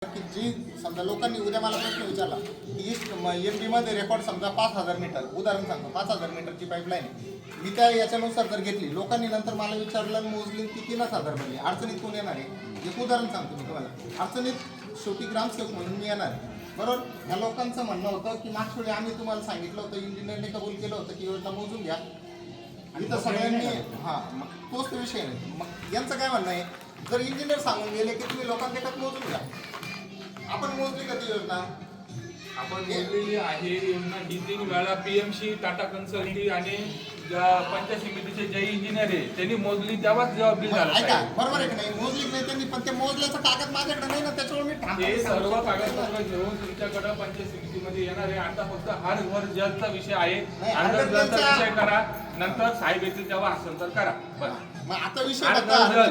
की जी समजा लोकांनी उद्या मला प्रश्न विचारला की एमपी मध्ये रेकॉर्ड समजा 5,000 मीटर, उदाहरण सांगतो 5,000 मीटरची पाईपलाईन आहे, मी त्या याच्यानुसार जर घेतली, लोकांनी नंतर मला विचारलं मोजली ती 3,000 बनली, अडचणीत कोण येणार आहे? एक उदाहरण सांगतो मी तुम्हाला, अडचणीत शेवटी ग्रामसेवक म्हणून मी येणार आहे, बरोबर. ह्या लोकांचं म्हणणं होतं की मागच्या वेळी आम्ही तुम्हाला सांगितलं होतं, इंजिनियरने कबूल केलं होतं की योजना मोजून घ्या, आणि तर सगळ्यांनी मग तोच विषय नाही. मग यांचं काय म्हणणं आहे, जर इंजिनियर सांगून गेले की तुम्ही लोकांदेखत मोजून घ्या, आपण मोजली का ती योजना? आपण मोजलेली आहे योजना 2-3 वेळा पीएमसी, टाटा कन्सल्टी आणि पंचायत समितीचे जे इंजिनियर आहे त्यांनी मोजली, तेव्हाच जेव्हा बिल झालं. ऐका, बरोबर आहे की नाही? मोजली नाही त्यांनी, पण ते मोजल्याचं कागद माझ्याकडे नाही ना, त्याच्यावर मी हे सर्व कागदपत्र घेऊन तुमच्याकडे पंचायत समितीमध्ये येणार आहे. आता फक्त हर घर जलचा विषय आहे, अंडर जलचा विषय करा, नंतर साहेब येतील तेव्हा हस्तांतर करा. बस मग आता विषय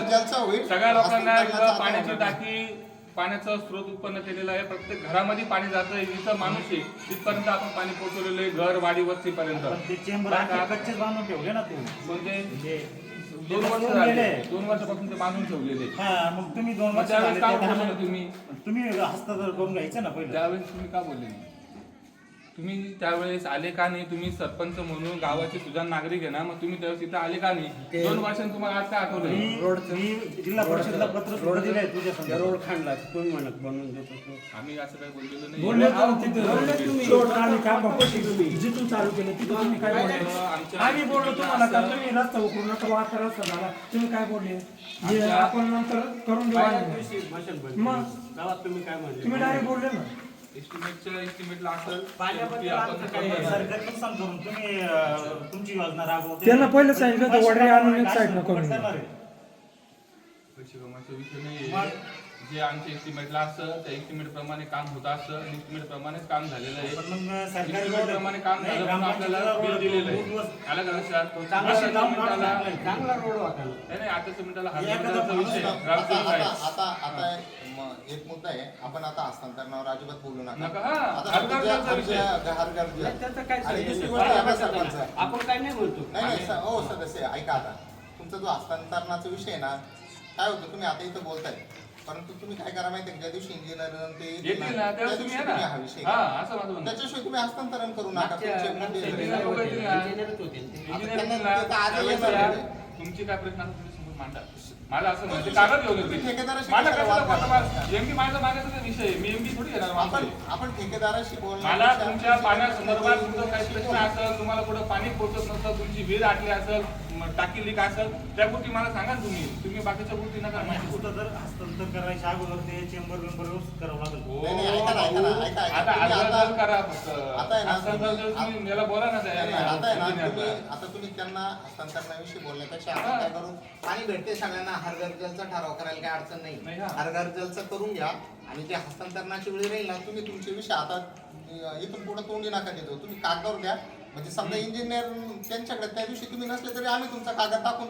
जलचा होईल. सगळ्या लोकांना पाण्याची टाकी, पाण्याचा स्रोत उत्पन्न केलेला आहे. प्रत्येक घरामध्ये पाणी जातं, जिथं माणूस आहे तिथपर्यंत आपण पाणी पोहोचवलेलं आहे, घर वाडी वस्तीपर्यंत. कच्चेच बांधून ठेवले ना म्हणजे 2 वर्ष झाले, 2 वर्षापासून ते बांधून ठेवलेले. मग तुम्ही 2 वर्ष त्यावेळेस काय बोलले तुम्ही हस्तांतर करून घ्यायचं ना पहिलं. त्यावेळेस तुम्ही का बोलले? तुम्ही त्यावेळेस आले का नाही? तुम्ही सरपंच म्हणून गावाचे सुजाण नागरिक आहे ना, मग तुम्ही त्यावेळेस इथं आले का नाही? 2 वर्षांनी तुम्हाला आज काय आठवलं? मी जिल्हा परिषदला पत्र सुद्धा दिलंय तुझ्या रोड खांडला तुम्ही म्हणत बनवून देतो. आम्ही असं काही बोललेलो नाही. जिथून चालू केलं तिथून तुम्ही काय बोलले? आम्ही बोललो तुम्हाला का तुम्ही रस्ता उकरू नका, वाटा रस्ता झाला, तुम्ही काय बोलले? हे आपण नंतर करून देऊ. मग गावात तुम्ही काय म्हणले? तुम्ही डायरेक्ट बोलले ना. एस्टिमेटला असेल सरकारी नुकसान करून तुम्ही तुमची योजना राबवते. त्यांना पहिलं सांगितलं होतं वडरे आणून एक साईडला करून द्या. पैसे कमवायचा विषय नाही. जे आमच्या एस्टिमेटला असतं त्या एस्टिमेट प्रमाणे काम होत असतं, एस्टिमेट प्रमाणेच काम झालेलं आहे. एस्टिमेट प्रमाणे काम झालं म्हणून आपल्याला बिल दिलेलं आहे. आलं का लक्षात? चांगला रोड वाटायला नाही, आताच्या मिनिटाला हजाराचा विषय ग्रामसेवक आहे. आता एक मुद्दा आहे, आपण आता हस्तांतरणावर अजिबात बोलू नका. हरगर्जाचा विषय. त्याचं काय आणि दुसरी गोष्ट आहे सरपंच, आपण काय नाही बोलतो. नाही हो सदस्य ऐका, आता तुमचा जो हस्तांतरणाचा विषय आहे ना, काय होतं तुम्ही आता इथं बोलताय, परंतु तुम्ही काय करा माहिती आहे, ज्या दिवशी इंजिनियर ते येतील ना, त्या दिवशी या ना. हा विषय असं माझं म्हणणं. त्याच्याशिवाय तुम्ही हस्तांतरण करू नका. इंजिनियर लोकं येतील ना. इंजिनियरच होते ते. इंजिनियर येतील ना. त्यावेळेस तुमची काय प्रश्न असतील तुम्ही समोर मांडा. मला असं म्हणजे कागद घेऊन येते. माझा कशाला एमपी माझा मागायचा विषय आहे. मी एमपी थोडी येणार आपण ठेकेदाराशी मला तुमच्या पाण्यासंदर्भात तुमचा काही प्रश्न असेल, तुम्हाला कुठं पाणी पोहोचत नसतं, तुमची विहीर आटली असेल, टाकी लीक असेल, त्या गोष्टी मला सांगा ना तुम्ही बाकीच्या गोष्टी नका माहिती. जर हस्तांतर करायच्या अगोदर ते चेंबर व्यवस्थित करावं लागेल. आता हस्तांतर करा फक्त. हस्तांतर तुम्ही याला बोला ना. आता तुम्ही त्यांना हस्तांतरणाविषयी बोलण्यापेक्षा आपण काय करू, पाणी भेटते सगळ्यांना, हर घर जलचा ठराव करायला काही अडचण नाही. हर घर जलचा करून घ्या, आणि जे हस्तांतरणाची वेळ राहील ना, तुम्ही तुमचे विषय आता इथून पुढे तोंडी नका देतो, तुम्ही कागदावर द्या. म्हणजे समजा इंजिनियर त्यांच्याकडे त्या दिवशी तुम्ही नसले तरी आम्ही तुमचा कागद टाकून